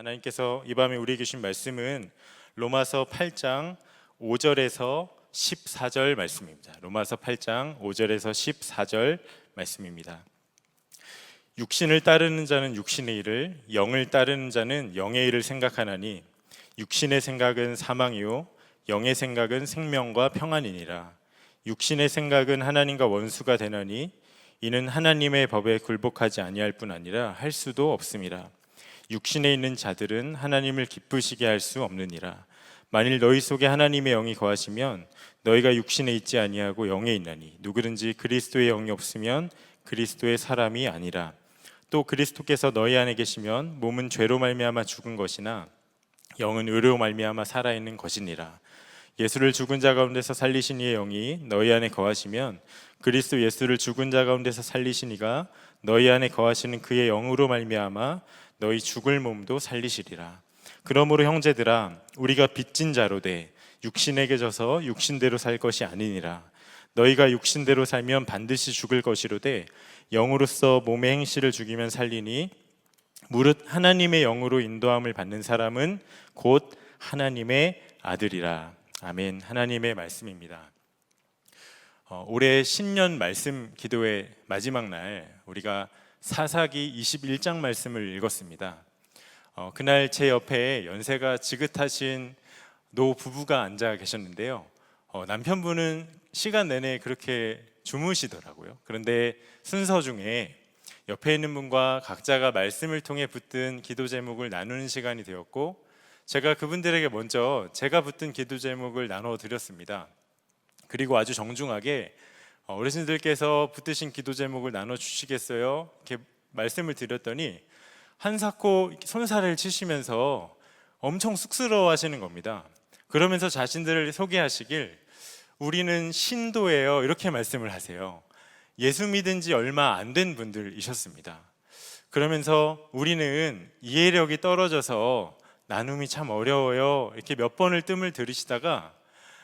하나님께서 이 밤에 우리에게 주신 말씀은 로마서 8장 5절에서 14절 말씀입니다. 로마서 8장 5절에서 14절 말씀입니다. 육신을 따르는 자는 육신의 일을, 영을 따르는 자는 영의 일을 생각하나니 육신의 생각은 사망이요 영의 생각은 생명과 평안이니라. 육신의 생각은 하나님과 원수가 되나니 이는 하나님의 법에 굴복하지 아니할 뿐 아니라 할 수도 없음이라. 육신에 있는 자들은 하나님을 기쁘시게 할 수 없느니라. 만일 너희 속에 하나님의 영이 거하시면 너희가 육신에 있지 아니하고 영에 있나니 누구든지 그리스도의 영이 없으면 그리스도의 사람이 아니라. 또 그리스도께서 너희 안에 계시면 몸은 죄로 말미암아 죽은 것이나 영은 의로 말미암아 살아있는 것이니라. 예수를 죽은 자 가운데서 살리신 이의 영이 너희 안에 거하시면 그리스도 예수를 죽은 자 가운데서 살리신 이가 너희 안에 거하시는 그의 영으로 말미암아 너희 죽을 몸도 살리시리라. 그러므로 형제들아, 우리가 빚진 자로 돼 육신에게 져서 육신대로 살 것이 아니니라. 너희가 육신대로 살면 반드시 죽을 것이로되 영으로서 몸의 행실을 죽이면 살리니 무릇 하나님의 영으로 인도함을 받는 사람은 곧 하나님의 아들이라. 아멘. 하나님의 말씀입니다. 올해 신년 말씀 기도의 마지막 날 우리가 사사기 21장 말씀을 읽었습니다. 그날 제 옆에 연세가 지긋하신 노 부부가 앉아 계셨는데요. 남편분은 시간 내내 그렇게 주무시더라고요. 그런데 순서 중에 옆에 있는 분과 각자가 말씀을 통해 붙든 기도 제목을 나누는 시간이 되었고, 제가 그분들에게 먼저 제가 붙든 기도 제목을 나눠 드렸습니다. 그리고 아주 정중하게 어르신들께서 붙드신 기도 제목을 나눠 주시겠어요? 이렇게 말씀을 드렸더니 한사코 손살을 치시면서 엄청 쑥스러워 하시는 겁니다. 그러면서 자신들을 소개하시길 우리는 신도예요, 이렇게 말씀을 하세요. 예수 믿은 지 얼마 안 된 분들이셨습니다. 그러면서 우리는 이해력이 떨어져서 나눔이 참 어려워요, 이렇게 몇 번을 뜸을 들이시다가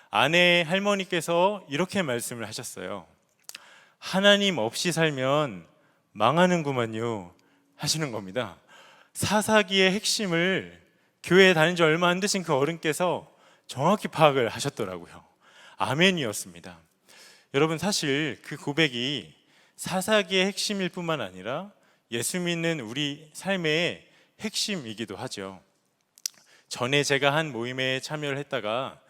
아내 할머니께서 이렇게 말씀을 하셨어요. 하나님 없이 살면 망하는구만요 하시는 겁니다. 사사기의 핵심을 교회에 다닌 지 얼마 안 되신 그 어른께서 정확히 파악을 하셨더라고요. 아멘이었습니다. 여러분, 사실 그 고백이 사사기의 핵심일 뿐만 아니라 예수 믿는 우리 삶의 핵심이기도 하죠. 전에 제가 한 모임에 참여를 했다가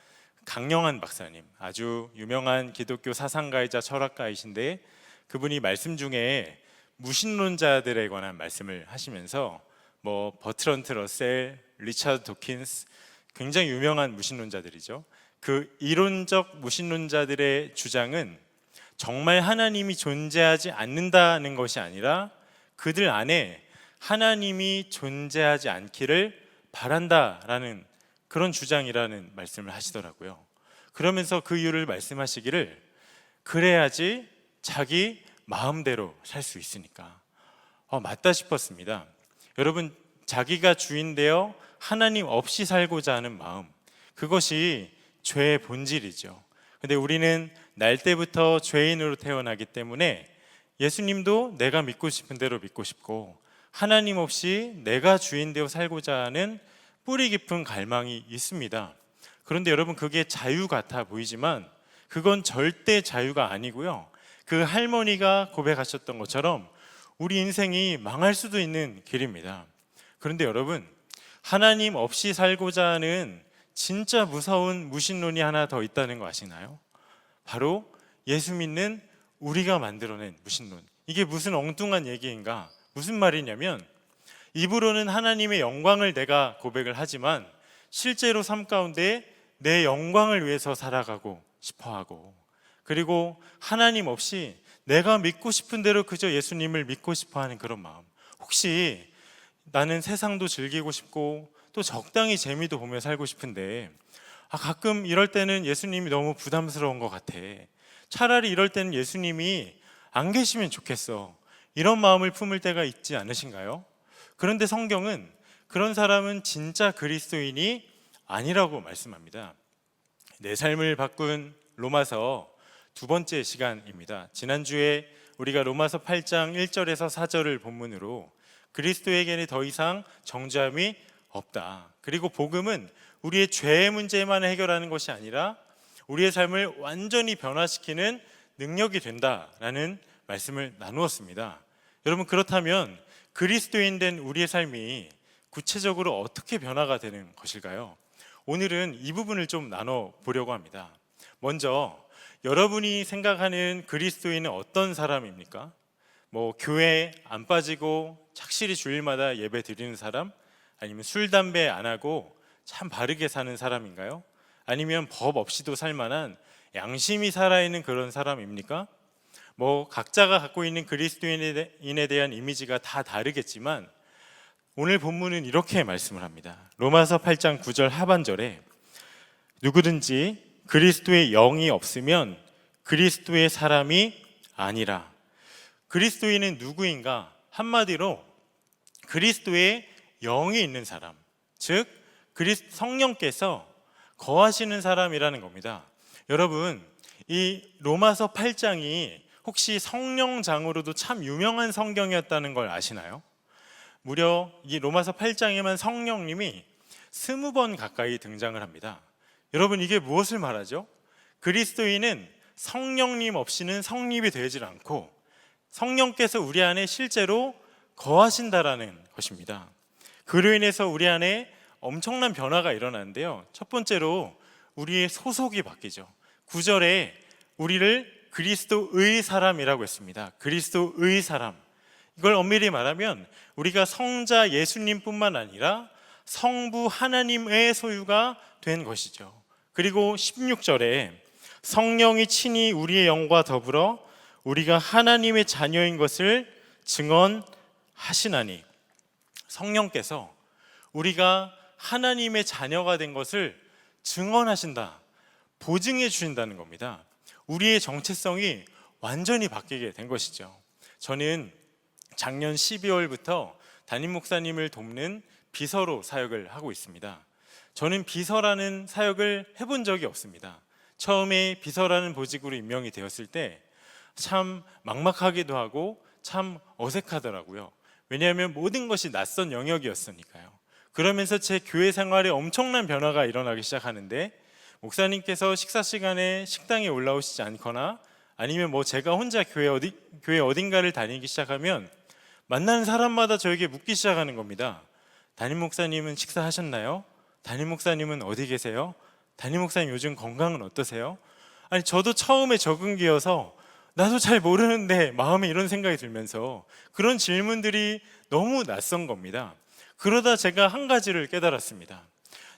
강영한 박사님, 아주 유명한 기독교 사상가이자 철학가이신데, 그분이 말씀 중에 무신론자들에 관한 말씀을 하시면서 버트런트 러셀, 리차드 도킨스, 굉장히 유명한 무신론자들이죠. 그 이론적 무신론자들의 주장은 정말 하나님이 존재하지 않는다는 것이 아니라 그들 안에 하나님이 존재하지 않기를 바란다라는 그런 주장이라는 말씀을 하시더라고요. 그러면서 그 이유를 말씀하시기를, 그래야지 자기 마음대로 살 수 있으니까. 맞다 싶었습니다. 여러분, 자기가 주인되어 하나님 없이 살고자 하는 마음, 그것이 죄의 본질이죠. 근데 우리는 날 때부터 죄인으로 태어나기 때문에 예수님도 내가 믿고 싶은 대로 믿고 싶고 하나님 없이 내가 주인되어 살고자 하는 뿌리 깊은 갈망이 있습니다. 그런데 여러분, 그게 자유 같아 보이지만 그건 절대 자유가 아니고요, 그 할머니가 고백하셨던 것처럼 우리 인생이 망할 수도 있는 길입니다. 그런데 여러분, 하나님 없이 살고자 하는 진짜 무서운 무신론이 하나 더 있다는 거 아시나요? 바로 예수 믿는 우리가 만들어낸 무신론. 이게 무슨 엉뚱한 얘기인가? 무슨 말이냐면, 입으로는 하나님의 영광을 내가 고백을 하지만 실제로 삶 가운데 내 영광을 위해서 살아가고 싶어하고, 그리고 하나님 없이 내가 믿고 싶은 대로 그저 예수님을 믿고 싶어하는 그런 마음. 혹시 나는 세상도 즐기고 싶고 또 적당히 재미도 보며 살고 싶은데 가끔 이럴 때는 예수님이 너무 부담스러운 것 같아, 차라리 이럴 때는 예수님이 안 계시면 좋겠어, 이런 마음을 품을 때가 있지 않으신가요? 그런데 성경은 그런 사람은 진짜 그리스도인이 아니라고 말씀합니다. 내 삶을 바꾼 로마서 두 번째 시간입니다. 지난주에 우리가 로마서 8장 1절에서 4절을 본문으로 그리스도에게는 더 이상 정죄함이 없다. 그리고 복음은 우리의 죄의 문제만 해결하는 것이 아니라 우리의 삶을 완전히 변화시키는 능력이 된다라는 말씀을 나누었습니다. 여러분, 그렇다면 그리스도인 된 우리의 삶이 구체적으로 어떻게 변화가 되는 것일까요? 오늘은 이 부분을 좀 나눠보려고 합니다. 먼저 여러분이 생각하는 그리스도인은 어떤 사람입니까? 교회 안 빠지고 착실히 주일마다 예배 드리는 사람? 아니면 술, 담배 안 하고 참 바르게 사는 사람인가요? 아니면 법 없이도 살만한 양심이 살아있는 그런 사람입니까? 각자가 갖고 있는 그리스도인에 대한 이미지가 다 다르겠지만 오늘 본문은 이렇게 말씀을 합니다. 로마서 8장 9절 하반절에 누구든지 그리스도의 영이 없으면 그리스도의 사람이 아니라. 그리스도인은 누구인가? 한마디로 그리스도의 영이 있는 사람, 즉 성령께서 거하시는 사람이라는 겁니다. 여러분, 이 로마서 8장이 혹시 성령장으로도 참 유명한 성경이었다는 걸 아시나요? 무려 이 로마서 8장에만 성령님이 20번 가까이 등장을 합니다. 여러분, 이게 무엇을 말하죠? 그리스도인은 성령님 없이는 성립이 되질 않고 성령께서 우리 안에 실제로 거하신다라는 것입니다. 그로 인해서 우리 안에 엄청난 변화가 일어나는데요, 첫 번째로 우리의 소속이 바뀌죠. 9절에 우리를 그리스도의 사람이라고 했습니다. 그리스도의 사람, 이걸 엄밀히 말하면 우리가 성자 예수님뿐만 아니라 성부 하나님의 소유가 된 것이죠. 그리고 16절에 성령이 친히 우리의 영과 더불어 우리가 하나님의 자녀인 것을 증언하시나니. 성령께서 우리가 하나님의 자녀가 된 것을 증언하신다, 보증해 주신다는 겁니다. 우리의 정체성이 완전히 바뀌게 된 것이죠. 저는 작년 12월부터 담임 목사님을 돕는 비서로 사역을 하고 있습니다. 저는 비서라는 사역을 해본 적이 없습니다. 처음에 비서라는 보직으로 임명이 되었을 때 참 막막하기도 하고 참 어색하더라고요. 왜냐하면 모든 것이 낯선 영역이었으니까요. 그러면서 제 교회 생활에 엄청난 변화가 일어나기 시작하는데, 목사님께서 식사 시간에 식당에 올라오시지 않거나 아니면 제가 혼자 교회 어딘가를 다니기 시작하면 만나는 사람마다 저에게 묻기 시작하는 겁니다. 담임 목사님은 식사하셨나요? 담임 목사님은 어디 계세요? 담임 목사님 요즘 건강은 어떠세요? 아니, 저도 처음에 적응기여서 나도 잘 모르는데 마음에 이런 생각이 들면서 그런 질문들이 너무 낯선 겁니다. 그러다 제가 한 가지를 깨달았습니다.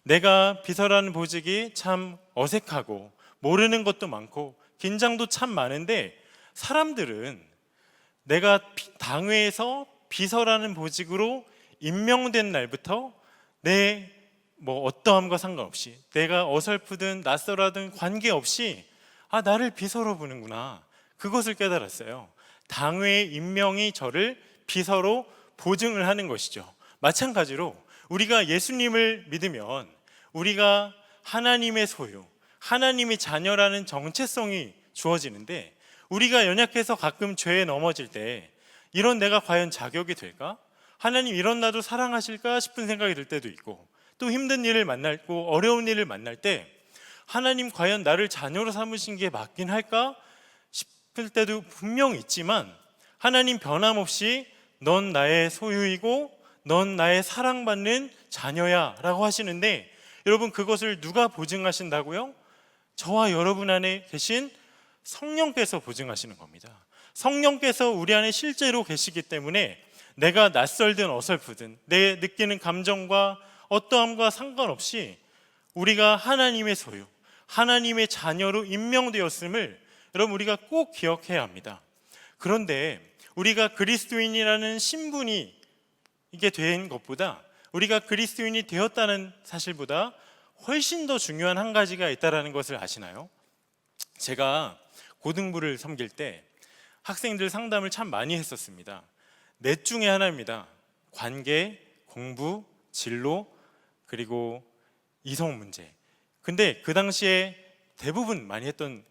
내가 비서라는 보직이 참 어색하고 모르는 것도 많고 긴장도 참 많은데, 사람들은 내가 당회에서 비서라는 보직으로 임명된 날부터 내 어떠함과 상관없이, 내가 어설프든 낯설하든 관계없이 나를 비서로 보는구나, 그것을 깨달았어요. 당회의 임명이 저를 비서로 보증을 하는 것이죠. 마찬가지로 우리가 예수님을 믿으면 우리가 하나님의 소유, 하나님의 자녀라는 정체성이 주어지는데, 우리가 연약해서 가끔 죄에 넘어질 때 이런 내가 과연 자격이 될까? 하나님 이런 나도 사랑하실까 싶은 생각이 들 때도 있고, 또 힘든 일을 만나고 어려운 일을 만날 때 하나님 과연 나를 자녀로 삼으신 게 맞긴 할까 싶을 때도 분명 있지만, 하나님 변함없이 넌 나의 소유이고 넌 나의 사랑받는 자녀야 라고 하시는데, 여러분, 그것을 누가 보증하신다고요? 저와 여러분 안에 계신 성령께서 보증하시는 겁니다. 성령께서 우리 안에 실제로 계시기 때문에 내가 낯설든 어설프든 내 느끼는 감정과 어떠함과 상관없이 우리가 하나님의 소유, 하나님의 자녀로 임명되었음을 여러분, 우리가 꼭 기억해야 합니다. 그런데 우리가 그리스도인이라는 신분이 이게 된 것보다, 우리가 그리스도인이 되었다는 사실보다 훨씬 더 중요한 한 가지가 있다는 것을 아시나요? 제가 고등부를 섬길 때 학생들 상담을 참 많이 했었습니다. 넷 중에 하나입니다. 관계, 공부, 진로, 그리고 이성 문제. 근데 그 당시에 대부분 많이 했던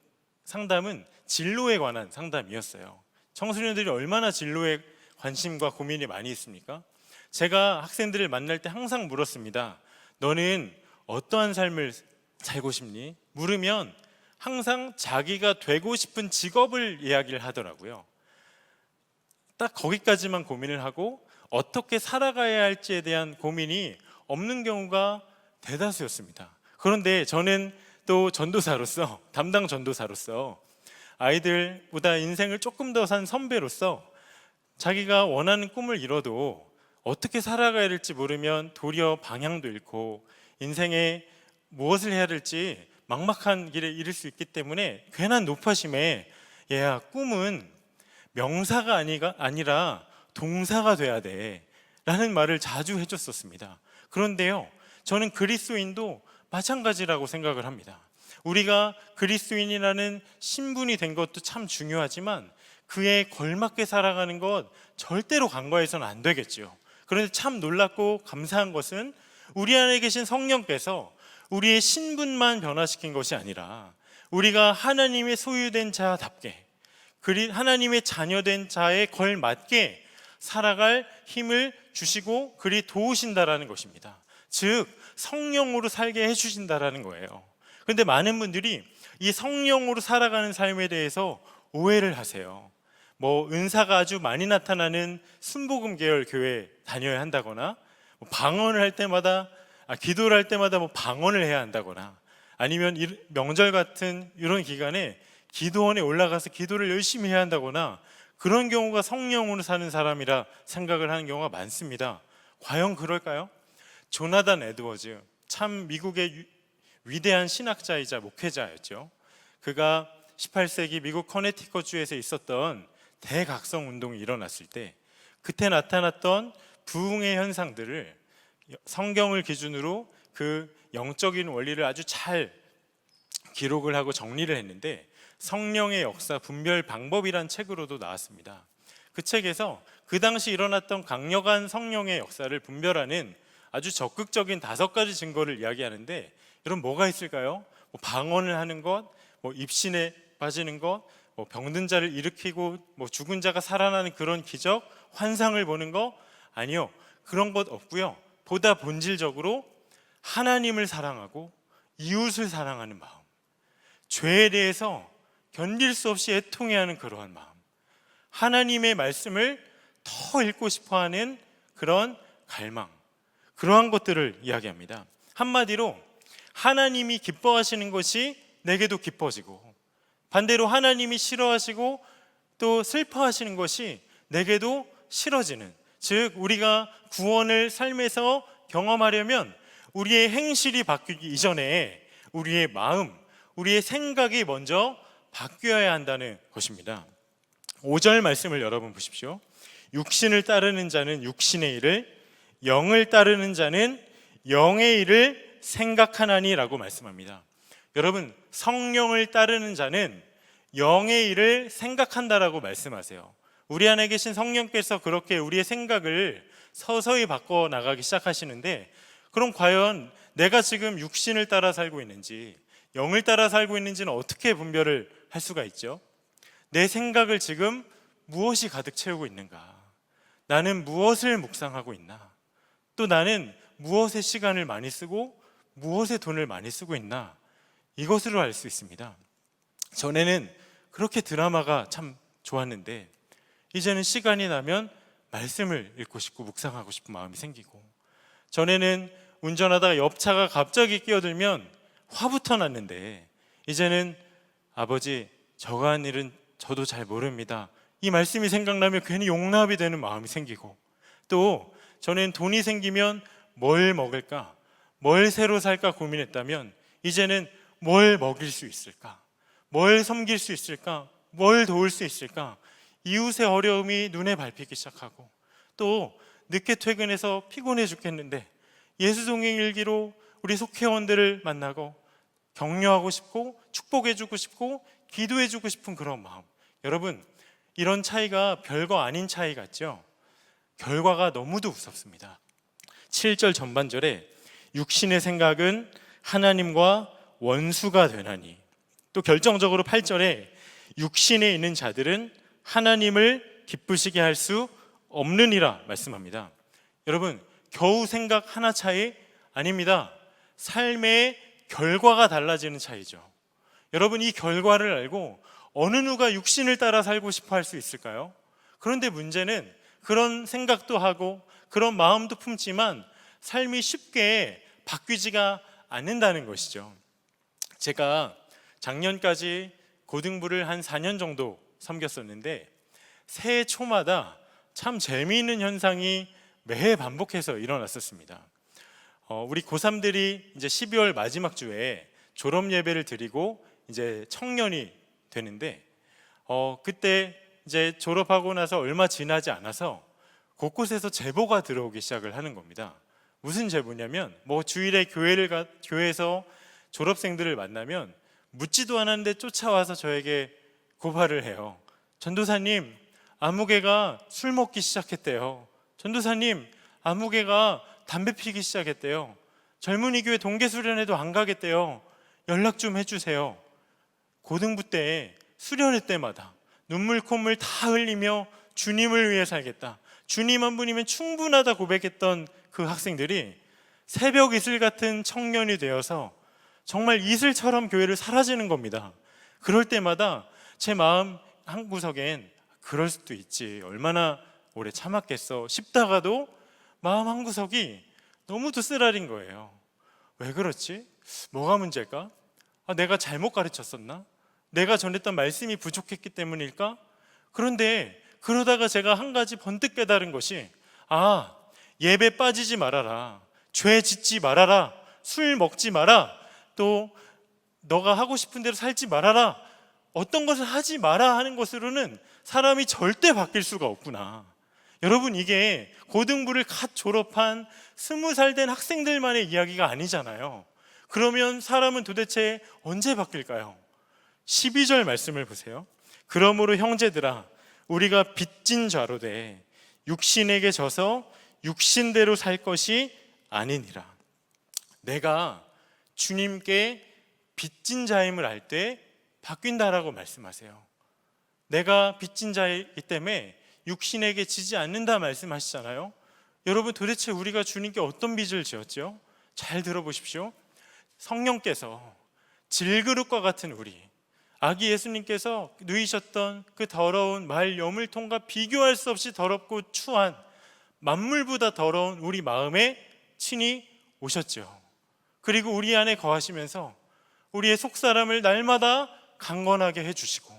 상담은 진로에 관한 상담이었어요. 청소년들이 얼마나 진로에 관심과 고민이 많이 있습니까? 제가 학생들을 만날 때 항상 물었습니다. 너는 어떠한 삶을 살고 싶니? 물으면 항상 자기가 되고 싶은 직업을 이야기를 하더라고요. 딱 거기까지만 고민을 하고 어떻게 살아가야 할지에 대한 고민이 없는 경우가 대다수였습니다. 그런데 저는 또 전도사로서, 담당 전도사로서 아이들보다 인생을 조금 더 산 선배로서 자기가 원하는 꿈을 이뤄도 어떻게 살아가야 될지 모르면 도리어 방향도 잃고 인생에 무엇을 해야 될지 막막한 길에 이를 수 있기 때문에 괜한 노파심에 얘야, 꿈은 명사가 아니라 동사가 돼야 돼 라는 말을 자주 해줬었습니다. 그런데요, 저는 그리스도인도 마찬가지라고 생각을 합니다. 우리가 그리스도인이라는 신분이 된 것도 참 중요하지만 그에 걸맞게 살아가는 것 절대로 간과해서는 안 되겠죠. 그런데 참 놀랍고 감사한 것은 우리 안에 계신 성령께서 우리의 신분만 변화시킨 것이 아니라 우리가 하나님의 소유된 자답게, 하나님의 자녀된 자에 걸맞게 살아갈 힘을 주시고 그리 도우신다라는 것입니다. 즉 성령으로 살게 해주신다라는 거예요. 그런데 많은 분들이 이 성령으로 살아가는 삶에 대해서 오해를 하세요. 은사가 아주 많이 나타나는 순복음 계열 교회 다녀야 한다거나, 방언을 할 때마다 기도를 할 때마다 방언을 해야 한다거나, 아니면 명절 같은 이런 기간에 기도원에 올라가서 기도를 열심히 해야 한다거나, 그런 경우가 성령으로 사는 사람이라 생각을 하는 경우가 많습니다. 과연 그럴까요? 조나단 에드워즈, 참 미국의 위대한 신학자이자 목회자였죠. 그가 18세기 미국 커네티컷주에서 있었던 대각성 운동이 일어났을 때 그때 나타났던 부흥의 현상들을 성경을 기준으로 그 영적인 원리를 아주 잘 기록을 하고 정리를 했는데 성령의 역사 분별 방법이란 책으로도 나왔습니다. 그 책에서 그 당시 일어났던 강력한 성령의 역사를 분별하는 아주 적극적인 5가지 증거를 이야기하는데, 여러분 뭐가 있을까요? 방언을 하는 것, 입신에 빠지는 것, 병든 자를 일으키고 죽은 자가 살아나는 그런 기적, 환상을 보는 거, 아니요, 그런 것 없고요. 보다 본질적으로 하나님을 사랑하고 이웃을 사랑하는 마음, 죄에 대해서 견딜 수 없이 애통해하는 그러한 마음, 하나님의 말씀을 더 읽고 싶어하는 그런 갈망, 그러한 것들을 이야기합니다. 한마디로 하나님이 기뻐하시는 것이 내게도 기뻐지고, 반대로 하나님이 싫어하시고 또 슬퍼하시는 것이 내게도 싫어지는, 즉 우리가 구원을 삶에서 경험하려면 우리의 행실이 바뀌기 이전에 우리의 마음, 우리의 생각이 먼저 바뀌어야 한다는 것입니다. 5절 말씀을 여러분 보십시오. 육신을 따르는 자는 육신의 일을, 영을 따르는 자는 영의 일을 생각하나니 라고 말씀합니다. 여러분, 성령을 따르는 자는 영의 일을 생각한다라고 말씀하세요. 우리 안에 계신 성령께서 그렇게 우리의 생각을 서서히 바꿔 나가기 시작하시는데, 그럼 과연 내가 지금 육신을 따라 살고 있는지 영을 따라 살고 있는지는 어떻게 분별을 할 수가 있죠? 내 생각을 지금 무엇이 가득 채우고 있는가? 나는 무엇을 묵상하고 있나? 또 나는 무엇에 시간을 많이 쓰고 무엇에 돈을 많이 쓰고 있나? 이것으로 알 수 있습니다. 전에는 그렇게 드라마가 참 좋았는데 이제는 시간이 나면 말씀을 읽고 싶고 묵상하고 싶은 마음이 생기고, 전에는 운전하다가 옆차가 갑자기 끼어들면 화부터 났는데 이제는 아버지, 저가 한 일은 저도 잘 모릅니다, 이 말씀이 생각나면 괜히 용납이 되는 마음이 생기고, 또 전에는 돈이 생기면 뭘 먹을까, 뭘 새로 살까 고민했다면 이제는 뭘 먹일 수 있을까, 뭘 섬길 수 있을까, 뭘 도울 수 있을까, 이웃의 어려움이 눈에 밟히기 시작하고, 또 늦게 퇴근해서 피곤해 죽겠는데 예수동행 일기로 우리 속회원들을 만나고 격려하고 싶고 축복해주고 싶고 기도해주고 싶은 그런 마음. 여러분, 이런 차이가 별거 아닌 차이 같죠? 결과가 너무도 무섭습니다. 7절 전반절에 육신의 생각은 하나님과 원수가 되나니, 또 결정적으로 8절에 육신에 있는 자들은 하나님을 기쁘시게 할 수 없느니라 말씀합니다. 여러분, 겨우 생각 하나 차이 아닙니다. 삶의 결과가 달라지는 차이죠. 여러분, 이 결과를 알고 어느 누가 육신을 따라 살고 싶어 할 수 있을까요? 그런데 문제는 그런 생각도 하고 그런 마음도 품지만 삶이 쉽게 바뀌지가 않는다는 것이죠. 제가 작년까지 고등부를 한 4년 정도 섬겼었는데 새해 초마다 참 재미있는 현상이 매해 반복해서 일어났었습니다. 우리 고3들이 이제 12월 마지막 주에 졸업 예배를 드리고 이제 청년이 되는데 그때 이제 졸업하고 나서 얼마 지나지 않아서 곳곳에서 제보가 들어오기 시작을 하는 겁니다. 무슨 제보냐면 주일에 교회에서 졸업생들을 만나면 묻지도 않았는데 쫓아와서 저에게 고발을 해요. 전도사님, 아무개가 술 먹기 시작했대요. 전도사님, 아무개가 담배 피기 시작했대요. 젊은이 교회 동계수련회도 안 가겠대요. 연락 좀 해주세요. 고등부 때 수련회 때마다 눈물 콧물 다 흘리며 주님을 위해 살겠다, 주님 한 분이면 충분하다 고백했던 그 학생들이 새벽 이슬 같은 청년이 되어서 정말 이슬처럼 교회를 사라지는 겁니다. 그럴 때마다 제 마음 한구석엔 그럴 수도 있지, 얼마나 오래 참았겠어 싶다가도 마음 한구석이 너무도 쓰라린 거예요. 왜 그렇지? 뭐가 문제일까? 내가 잘못 가르쳤었나? 내가 전했던 말씀이 부족했기 때문일까? 그런데 그러다가 제가 한 가지 번뜩 깨달은 것이 예배 빠지지 말아라, 죄 짓지 말아라, 술 먹지 마라, 또 너가 하고 싶은 대로 살지 말아라, 어떤 것을 하지 마라 하는 것으로는 사람이 절대 바뀔 수가 없구나. 여러분, 이게 고등부를 갓 졸업한 20살 된 학생들만의 이야기가 아니잖아요. 그러면 사람은 도대체 언제 바뀔까요? 12절 말씀을 보세요. 그러므로 형제들아, 우리가 빚진 자로 돼 육신에게 져서 육신대로 살 것이 아니니라. 내가 주님께 빚진 자임을 알 때 바뀐다라고 말씀하세요. 내가 빚진 자이기 때문에 육신에게 지지 않는다 말씀하시잖아요. 여러분, 도대체 우리가 주님께 어떤 빚을 지었죠? 잘 들어보십시오. 성령께서 질그릇과 같은 우리, 아기 예수님께서 누이셨던 그 더러운 말 여물통과 비교할 수 없이 더럽고 추한 만물보다 더러운 우리 마음에 친히 오셨죠. 그리고 우리 안에 거하시면서 우리의 속사람을 날마다 강건하게 해주시고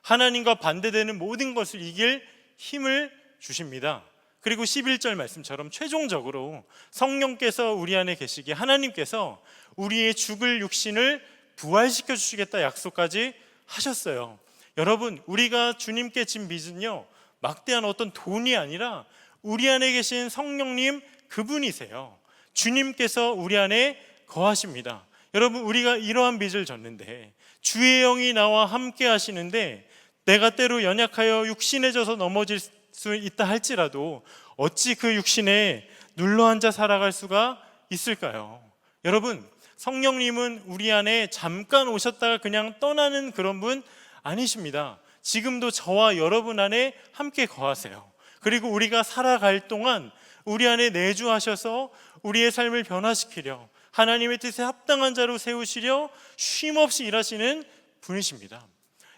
하나님과 반대되는 모든 것을 이길 힘을 주십니다. 그리고 11절 말씀처럼 최종적으로 성령께서 우리 안에 계시기에 하나님께서 우리의 죽을 육신을 부활시켜 주시겠다 약속까지 하셨어요. 여러분, 우리가 주님께 진 빚은요, 막대한 어떤 돈이 아니라 우리 안에 계신 성령님 그분이세요. 주님께서 우리 안에 거하십니다. 여러분, 우리가 이러한 빚을 졌는데 주의 영이 나와 함께 하시는데 내가 때로 연약하여 육신에 져서 넘어질 수 있다 할지라도 어찌 그 육신에 눌러앉아 살아갈 수가 있을까요? 여러분, 성령님은 우리 안에 잠깐 오셨다가 그냥 떠나는 그런 분 아니십니다. 지금도 저와 여러분 안에 함께 거하세요. 그리고 우리가 살아갈 동안 우리 안에 내주하셔서 우리의 삶을 변화시키려, 하나님의 뜻에 합당한 자로 세우시려 쉼없이 일하시는 분이십니다.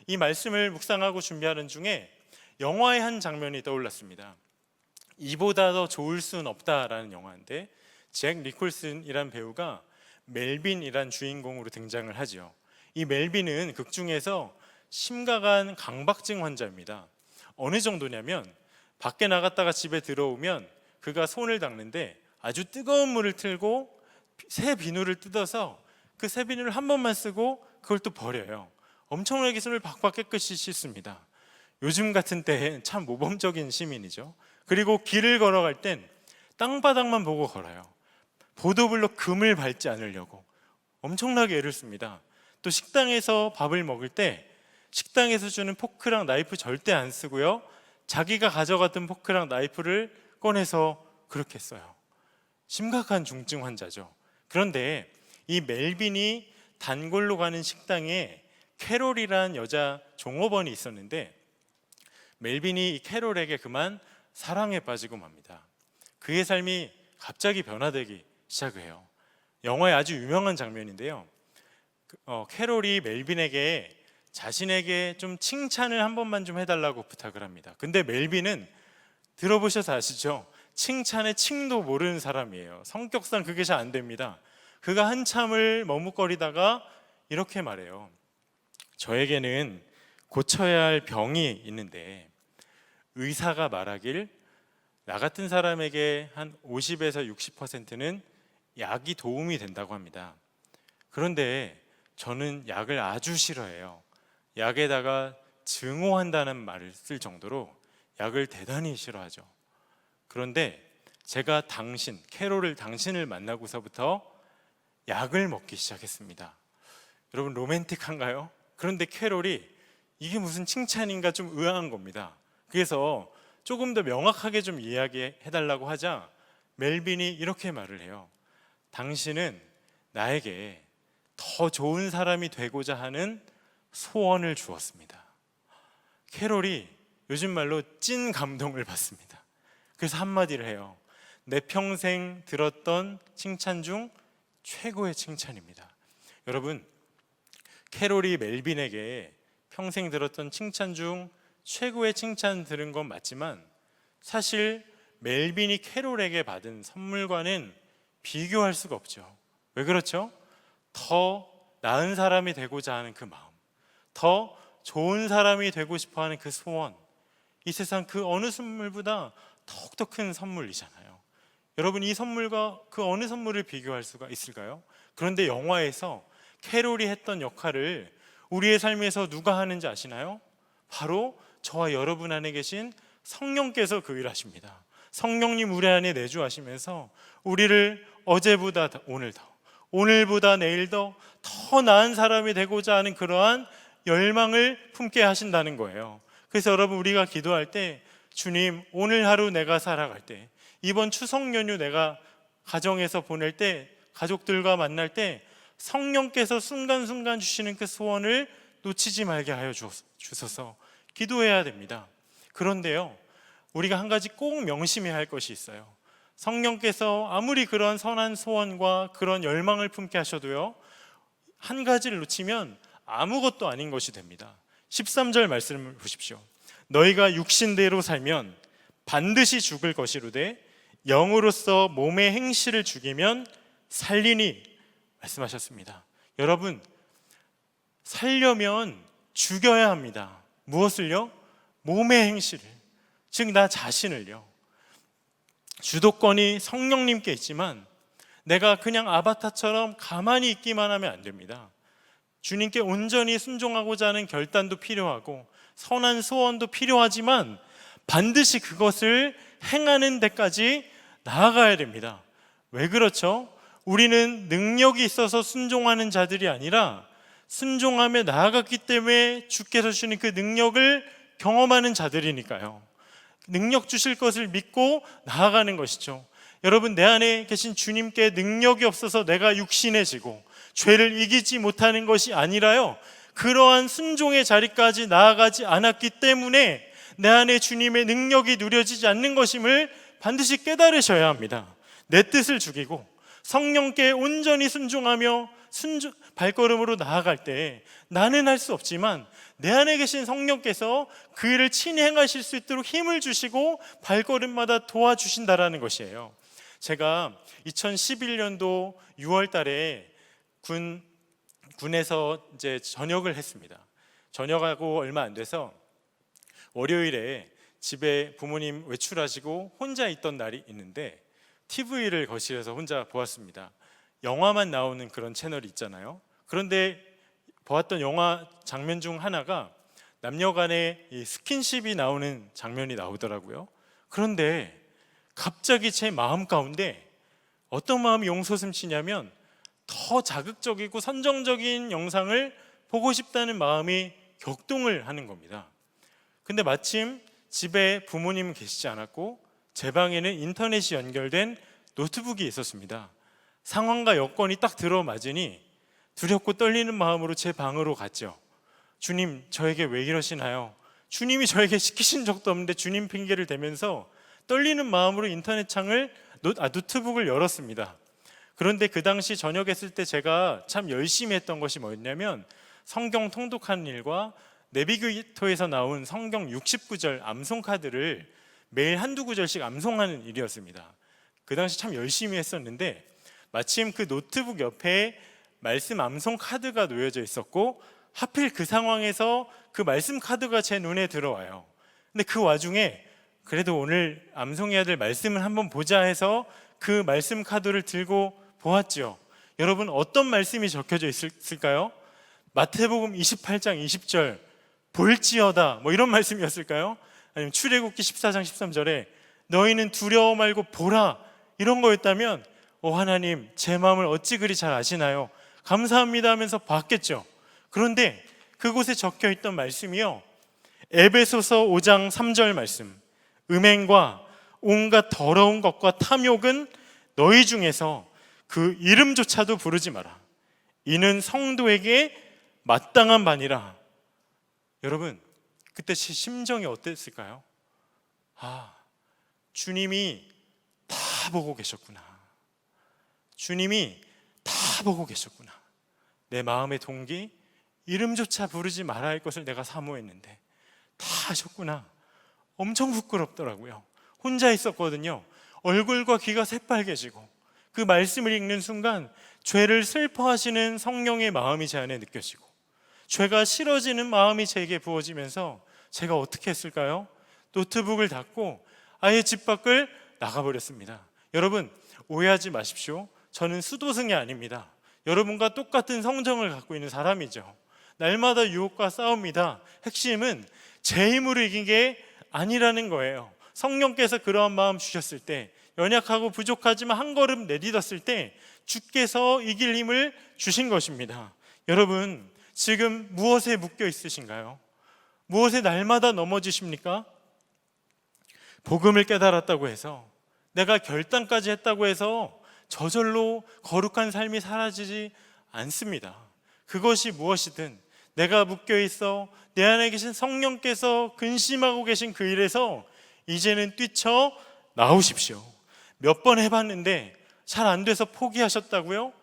이 말씀을 묵상하고 준비하는 중에 영화의 한 장면이 떠올랐습니다. 이보다 더 좋을 수는 없다라는 영화인데 잭 니콜슨이란 배우가 멜빈이란 주인공으로 등장을 하죠. 이 멜빈은 극 중에서 심각한 강박증 환자입니다. 어느 정도냐면 밖에 나갔다가 집에 들어오면 그가 손을 닦는데 아주 뜨거운 물을 틀고 새 비누를 뜯어서 그 새 비누를 한 번만 쓰고 그걸 또 버려요. 엄청나게 손을 박박 깨끗이 씻습니다. 요즘 같은 때엔 참 모범적인 시민이죠. 그리고 길을 걸어갈 땐 땅바닥만 보고 걸어요. 보도블록 금을 밟지 않으려고 엄청나게 애를 씁니다. 또 식당에서 밥을 먹을 때 식당에서 주는 포크랑 나이프 절대 안 쓰고요, 자기가 가져갔던 포크랑 나이프를 꺼내서 그렇게 써요. 심각한 중증 환자죠. 그런데 이 멜빈이 단골로 가는 식당에 캐롤이란 여자 종업원이 있었는데 멜빈이 이 캐롤에게 그만 사랑에 빠지고 맙니다. 그의 삶이 갑자기 변화되기 시작해요. 영화의 아주 유명한 장면인데요. 캐롤이 멜빈에게 자신에게 좀 칭찬을 한 번만 좀 해달라고 부탁을 합니다. 근데 멜빈은 들어보셔서 아시죠? 칭찬의 칭도 모르는 사람이에요. 성격상 그게 잘 안 됩니다. 그가 한참을 머뭇거리다가 이렇게 말해요. 저에게는 고쳐야 할 병이 있는데 의사가 말하길 나 같은 사람에게 한 50에서 60%는 약이 도움이 된다고 합니다. 그런데 저는 약을 아주 싫어해요. 약에다가 증오한다는 말을 쓸 정도로 약을 대단히 싫어하죠. 그런데 제가 캐롤을 당신을 만나고서부터 약을 먹기 시작했습니다. 여러분 로맨틱한가요? 그런데 캐롤이 이게 무슨 칭찬인가 좀 의아한 겁니다. 그래서 조금 더 명확하게 좀 이야기해달라고 하자 멜빈이 이렇게 말을 해요. 당신은 나에게 더 좋은 사람이 되고자 하는 소원을 주었습니다. 캐롤이 요즘 말로 찐 감동을 받습니다. 그래서 한마디를 해요. 내 평생 들었던 칭찬 중 최고의 칭찬입니다. 여러분, 캐롤이 멜빈에게 평생 들었던 칭찬 중 최고의 칭찬 들은 건 맞지만 사실 멜빈이 캐롤에게 받은 선물과는 비교할 수가 없죠. 왜 그렇죠? 더 나은 사람이 되고자 하는 그 마음, 더 좋은 사람이 되고 싶어 하는 그 소원, 이 세상 그 어느 선물보다 더욱더 큰 선물이잖아요. 여러분, 이 선물과 그 어느 선물을 비교할 수가 있을까요? 그런데 영화에서 캐롤이 했던 역할을 우리의 삶에서 누가 하는지 아시나요? 바로 저와 여러분 안에 계신 성령께서 그 일을 하십니다. 성령님 우리 안에 내주하시면서 우리를 어제보다 오늘 더, 오늘보다 내일 더 나은 사람이 되고자 하는 그러한 열망을 품게 하신다는 거예요. 그래서 여러분, 우리가 기도할 때 주님, 오늘 하루 내가 살아갈 때, 이번 추석 연휴 내가 가정에서 보낼 때, 가족들과 만날 때 성령께서 순간순간 주시는 그 소원을 놓치지 말게 하여 주소서 기도해야 됩니다. 그런데요, 우리가 한 가지 꼭 명심해야 할 것이 있어요. 성령께서 아무리 그런 선한 소원과 그런 열망을 품게 하셔도요, 한 가지를 놓치면 아무것도 아닌 것이 됩니다. 13절 말씀을 보십시오. 너희가 육신대로 살면 반드시 죽을 것이로되 영으로서 몸의 행실을 죽이면 살리니 말씀하셨습니다. 여러분, 살려면 죽여야 합니다. 무엇을요? 몸의 행실을, 즉 나 자신을요. 주도권이 성령님께 있지만 내가 그냥 아바타처럼 가만히 있기만 하면 안 됩니다. 주님께 온전히 순종하고자 하는 결단도 필요하고 선한 소원도 필요하지만 반드시 그것을 행하는 데까지 나아가야 됩니다. 왜 그렇죠? 우리는 능력이 있어서 순종하는 자들이 아니라 순종함에 나아갔기 때문에 주께서 주시는 그 능력을 경험하는 자들이니까요. 능력 주실 것을 믿고 나아가는 것이죠. 여러분, 내 안에 계신 주님께 능력이 없어서 내가 육신해지고 죄를 이기지 못하는 것이 아니라요, 그러한 순종의 자리까지 나아가지 않았기 때문에 내 안에 주님의 능력이 누려지지 않는 것임을 반드시 깨달으셔야 합니다. 내 뜻을 죽이고 성령께 온전히 순종하며 발걸음으로 나아갈 때 나는 할 수 없지만 내 안에 계신 성령께서 그 일을 친히 행하실 수 있도록 힘을 주시고 발걸음마다 도와주신다라는 것이에요. 제가 2011년도 6월 달에 군에서 이제 전역을 했습니다. 전역하고 얼마 안 돼서 월요일에 집에 부모님 외출하시고 혼자 있던 날이 있는데 TV를 거실에서 혼자 보았습니다. 영화만 나오는 그런 채널이 있잖아요. 그런데 보았던 영화 장면 중 하나가 남녀 간의 이 스킨십이 나오는 장면이 나오더라고요. 그런데 갑자기 제 마음 가운데 어떤 마음이 용솟음치냐면 더 자극적이고 선정적인 영상을 보고 싶다는 마음이 격동을 하는 겁니다. 근데 마침 집에 부모님은 계시지 않았고 제 방에는 인터넷이 연결된 노트북이 있었습니다. 상황과 여건이 딱 들어맞으니 두렵고 떨리는 마음으로 제 방으로 갔죠. 주님, 저에게 왜 이러시나요? 주님이 저에게 시키신 적도 없는데 주님 핑계를 대면서 떨리는 마음으로 인터넷 창을 노트북을 열었습니다. 그런데 그 당시 전역했을 때 제가 참 열심히 했던 것이 뭐였냐면 성경 통독하는 일과 내비게이터에서 나온 성경 69절 암송 카드를 매일 한두 구절씩 암송하는 일이었습니다. 그 당시 참 열심히 했었는데 마침 그 노트북 옆에 말씀 암송 카드가 놓여져 있었고 하필 그 상황에서 그 말씀 카드가 제 눈에 들어와요. 근데 그 와중에 그래도 오늘 암송해야 될 말씀을 한번 보자 해서 그 말씀 카드를 들고 보았죠. 여러분 어떤 말씀이 적혀져 있을까요? 마태복음 28장 20절 볼지어다 뭐 이런 말씀이었을까요? 아니면 출애굽기 14장 13절에 너희는 두려워 말고 보라 이런 거였다면 하나님 제 마음을 어찌 그리 잘 아시나요? 감사합니다 하면서 봤겠죠. 그런데 그곳에 적혀 있던 말씀이요, 에베소서 5장 3절 말씀, 음행과 온갖 더러운 것과 탐욕은 너희 중에서 그 이름조차도 부르지 마라. 이는 성도에게 마땅한 바니라. 여러분 그때 제 심정이 어땠을까요? 주님이 다 보고 계셨구나. 주님이 다 보고 계셨구나. 내 마음의 동기, 이름조차 부르지 말아야 할 것을 내가 사모했는데 다 하셨구나. 엄청 부끄럽더라고요. 혼자 있었거든요. 얼굴과 귀가 새빨개지고 그 말씀을 읽는 순간 죄를 슬퍼하시는 성령의 마음이 제 안에 느껴지고 죄가 싫어지는 마음이 제게 부어지면서 제가 어떻게 했을까요? 노트북을 닫고 아예 집 밖을 나가버렸습니다. 여러분 오해하지 마십시오. 저는 수도승이 아닙니다. 여러분과 똑같은 성정을 갖고 있는 사람이죠. 날마다 유혹과 싸웁니다. 핵심은 제 힘으로 이긴 게 아니라는 거예요. 성령께서 그러한 마음 주셨을 때, 연약하고 부족하지만 한 걸음 내딛었을 때 주께서 이길 힘을 주신 것입니다. 여러분 지금 무엇에 묶여 있으신가요? 무엇에 날마다 넘어지십니까? 복음을 깨달았다고 해서, 내가 결단까지 했다고 해서 저절로 거룩한 삶이 사라지지 않습니다. 그것이 무엇이든 내가 묶여 있어 내 안에 계신 성령께서 근심하고 계신 그 일에서 이제는 뛰쳐 나오십시오. 몇 번 해봤는데 잘 안 돼서 포기하셨다고요?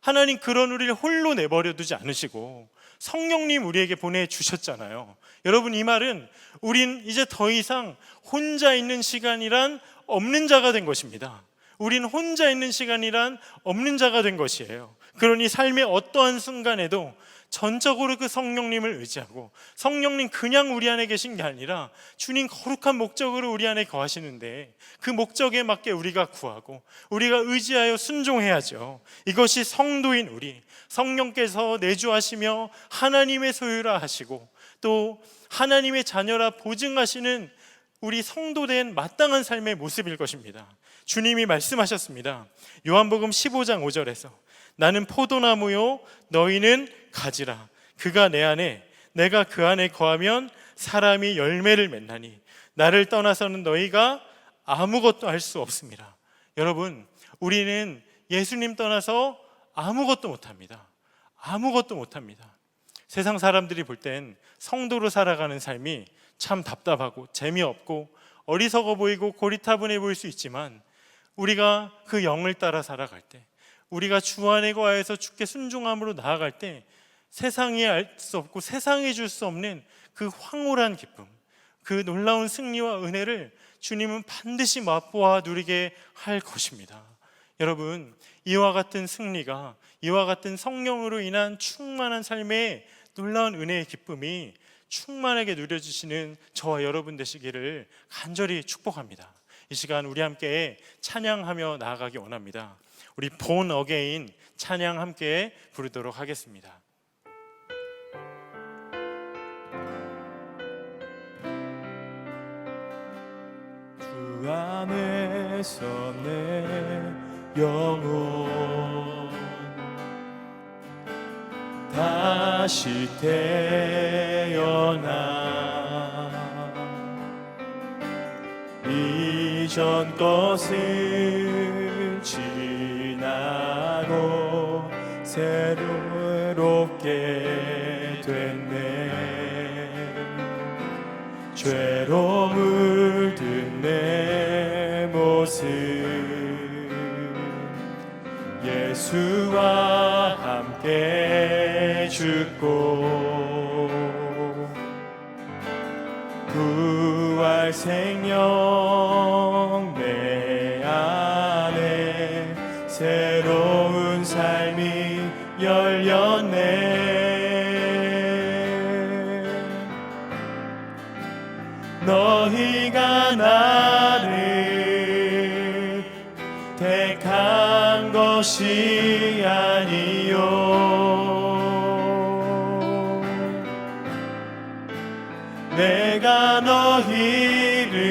하나님 그런 우리를 홀로 내버려 두지 않으시고 성령님 우리에게 보내주셨잖아요. 여러분 이 말은 우린 이제 더 이상 혼자 있는 시간이란 없는 자가 된 것입니다. 우린 혼자 있는 시간이란 없는 자가 된 것이에요. 그러니 삶의 어떠한 순간에도 전적으로 그 성령님을 의지하고, 성령님 그냥 우리 안에 계신 게 아니라 주님 거룩한 목적으로 우리 안에 거하시는데 그 목적에 맞게 우리가 구하고 우리가 의지하여 순종해야죠. 이것이 성도인 우리, 성령께서 내주하시며 하나님의 소유라 하시고 또 하나님의 자녀라 보증하시는 우리 성도된 마땅한 삶의 모습일 것입니다. 주님이 말씀하셨습니다. 요한복음 15장 5절에서 나는 포도나무요 너희는 가지라. 그가 내 안에 내가 그 안에 거하면 사람이 열매를 맺나니 나를 떠나서는 너희가 아무것도 할 수 없습니다. 여러분 우리는 예수님 떠나서 아무것도 못합니다. 아무것도 못합니다. 세상 사람들이 볼 땐 성도로 살아가는 삶이 참 답답하고 재미없고 어리석어 보이고 고리타분해 보일 수 있지만, 우리가 그 영을 따라 살아갈 때, 우리가 주 안에 거하여서 주께 순종함으로 나아갈 때 세상이 알 수 없고 세상이 줄 수 없는 그 황홀한 기쁨, 그 놀라운 승리와 은혜를 주님은 반드시 맛보아 누리게 할 것입니다. 여러분 이와 같은 승리가, 이와 같은 성령으로 인한 충만한 삶의 놀라운 은혜의 기쁨이 충만하게 누려주시는 저와 여러분 되시기를 간절히 축복합니다. 이 시간 우리 함께 찬양하며 나아가기 원합니다. 우리 본 어게인 찬양 함께 부르도록 하겠습니다. 주 안에서 내 영혼 다시 태어나 이전 것을 지나고 새롭게 됐네. 죄로 물든 내 예수와 함께 죽고 부활 생명 내 안에 새로운 삶이 열렸네. 너희가 나를 택한 것이 아니요 내가 너희를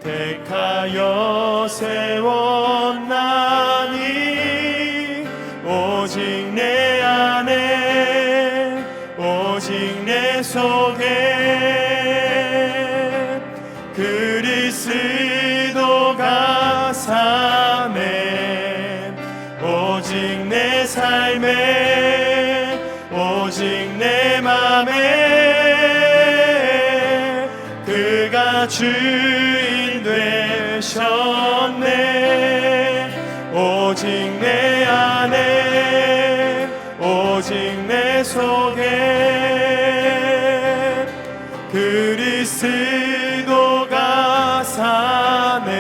택하여 세웠나니 오직 내 안에 오직 내 속에 그리스도가 사네. 오직 내 삶에 오직 내 맘에 그가 주인 되셨네. 오직 내 안에 오직 내 속에 그리스도가 사네.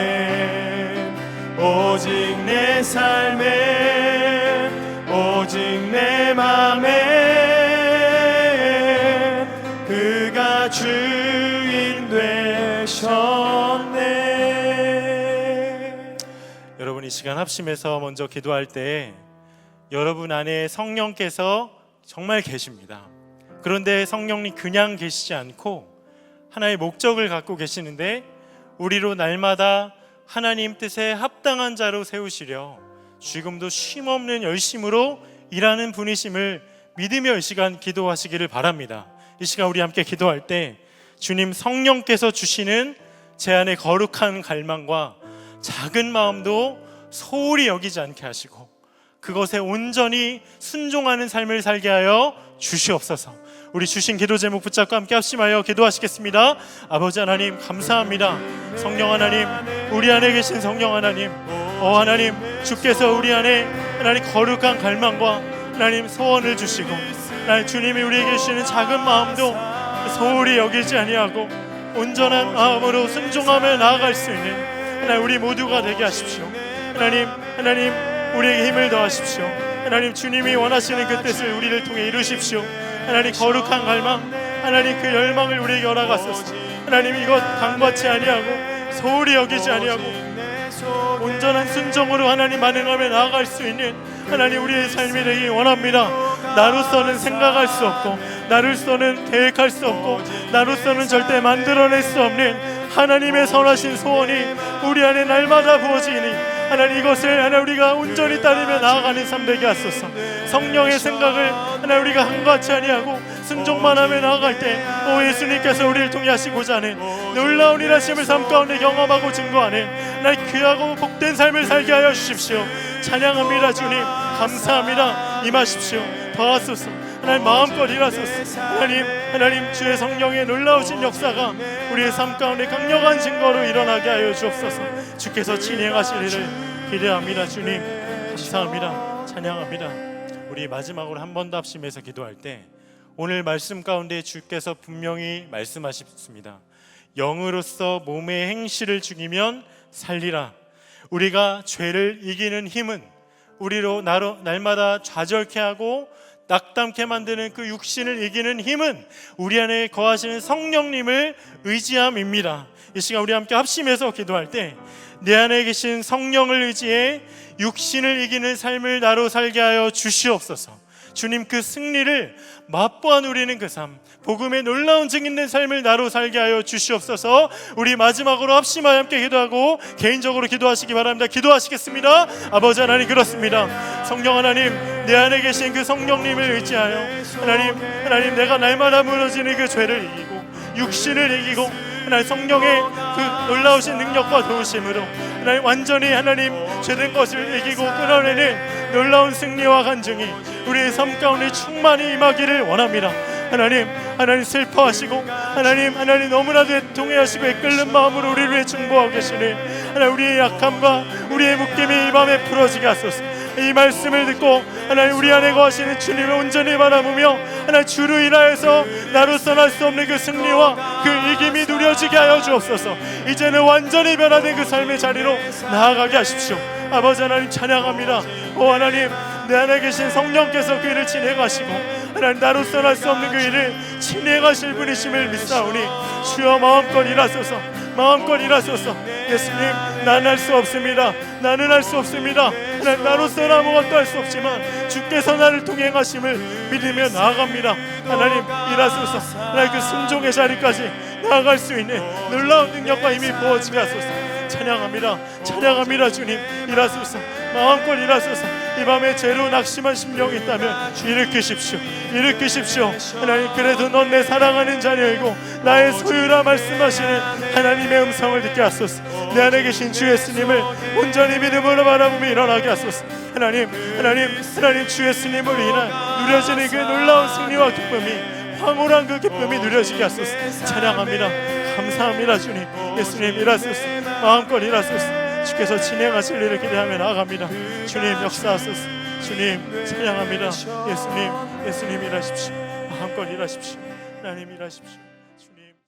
오직 내 삶에 오직 내 맘에 그가 주인 되셨네. 여러분, 이 시간 합심해서 먼저 기도할 때 여러분 안에 성령께서 정말 계십니다. 그런데 성령님 그냥 계시지 않고 하나의 목적을 갖고 계시는데 우리로 날마다 하나님 뜻에 합당한 자로 세우시려 지금도 쉼없는 열심으로 일하는 분이심을 믿으며 이 시간 기도하시기를 바랍니다. 이 시간 우리 함께 기도할 때 주님 성령께서 주시는 제 안에 거룩한 갈망과 작은 마음도 소홀히 여기지 않게 하시고 그것에 온전히 순종하는 삶을 살게 하여 주시옵소서. 우리 주신 기도 제목 붙잡고 함께 합심하여 기도하시겠습니다. 아버지 하나님 감사합니다. 성령 하나님, 우리 안에 계신 성령 하나님, 하나님 주께서 우리 안에 하나님 거룩한 갈망과 하나님 소원을 주시고 하나님 주님이 우리에게 주시는 작은 마음도 소홀히 여기지 아니하고 온전한 마음으로 순종하며 나아갈 수 있는 하나님 우리 모두가 되게 하십시오. 하나님 우리에게 힘을 더하십시오. 하나님 주님이 원하시는 그 뜻을 우리를 통해 이루십시오. 하나님 거룩한 갈망, 하나님 그 열망을 우리에게 허락하소서. 하나님 이것 강받지 아니하고 소홀히 여기지 아니하고 온전한 순종으로 하나님 반응하며 나아갈 수 있는 하나님 우리의 삶이 되기 원합니다. 나로서는 생각할 수 없고 나로서는 계획할 수 없고 나로서는 절대 만들어낼 수 없는 하나님의 선하신 소원이 우리 안에 날마다 부어지니 하나님 이것을 하나님 우리가 온전히 따르며 나아가는 삶 되게 하소서. 성령의 생각을 하나님 우리가 한같이 아니하고 순종만 하며 나아갈 때 예수님께서 우리를 통해 하시고자 하는 놀라운 일하심을 삶 가운데 경험하고 증거하는 하나님 귀하고 복된 삶을 살게 하여 주십시오. 찬양합니다. 주님 감사합니다. 임하십시오. 더하소서. 하나님 마음껏 일하소서. 하나님 주의 성령의 놀라우신 역사가 우리의 삶 가운데 강력한 증거로 일어나게 하여 주옵소서. 주께서 진행하실 일을 기대합니다. 주님 감사합니다. 찬양합니다. 우리 마지막으로 한 번 더 합심해서 기도할 때 오늘 말씀 가운데 주께서 분명히 말씀하셨습니다. 영으로서 몸의 행실을 죽이면 살리라. 우리가 죄를 이기는 힘은 우리로 날마다 좌절케 하고 낙담케 만드는 그 육신을 이기는 힘은 우리 안에 거하시는 성령님을 의지함입니다. 이 시간 우리 함께 합심해서 기도할 때 내 안에 계신 성령을 의지해 육신을 이기는 삶을 나로 살게 하여 주시옵소서. 주님 그 승리를 맛보아 누리는 그 삶, 복음의 놀라운 증인된 삶을 나로 살게 하여 주시옵소서. 우리 마지막으로 합심하여 함께 기도하고 개인적으로 기도하시기 바랍니다. 기도하시겠습니다. 아버지 하나님 그렇습니다. 성령 하나님 내 안에 계신 그 성령님을 의지하여 하나님 내가 날마다 무너지는 그 죄를 이기고 육신을 이기고 하나님 성령의 그 놀라우신 능력과 도우심으로 하나님 완전히 하나님 죄된 것을 이기고 끌어내는 놀라운 승리와 간증이 우리의 삶 가운데 충만히 임하기를 원합니다. 하나님 슬퍼하시고 하나님 너무나도 애통해하시고 애끓는 마음으로 우리를 위해 중보하고 계시는 하나님 우리의 약함과 우리의 묶임이 이 밤에 풀어지게 하소서. 이 말씀을 듣고 하나님 우리 안에 거하시는 주님을 온전히 바라보며 하나님 주로 인하여서 나로서 날 수 없는 그 승리와 그 이김이 누려지게 하여 주옵소서. 이제는 완전히 변화된 그 삶의 자리로 나아가게 하십시오. 아버지 하나님 찬양합니다. 오 하나님 내 안에 계신 성령께서 그 일을 진행하시고 하나님 나로서 할 수 없는 그 일을 진행하실 분이심을 믿사오니 주여 마음껏 일하소서. 마음껏 일하소서. 예수님 나는 할 수 없습니다. 나는 할 수 없습니다. 하나님 나로서는 아무것도 할 수 없지만 주께서 나를 통행하심을 믿으며 나아갑니다. 하나님 일하소서. 하나님 그 순종의 자리까지 나아갈 수 있는 놀라운 능력과 힘이 부어지게 하소서. 찬양합니다. 찬양합니다. 주님 일하소서. 마음껏 일하소서. 이 밤에 죄로 낙심한 심령이 있다면 일으키십시오. 일으키십시오. 하나님 그래도 넌 내 사랑하는 자녀이고 나의 소유라 말씀하시는 하나님의 음성을 듣게 하소서. 내 안에 계신 주 예수님을 온전히 믿음으로 바라보며 일어나게 하소서. 하나님 주 예수님으로 인한 누려지는 그 놀라운 승리와 기쁨이 황홀한 그 기쁨이 누려지게 하소서. 찬양합니다. 감사합니다. 주님 예수님 일하소서. 마음껏 일하소서. 주께서 진행하실 일을 기대하며 나아갑니다. 주님 역사하소서. 주님 찬양합니다. 예수님 일하십시오. 마음껏 일하십시오. 하나님 일하십시오.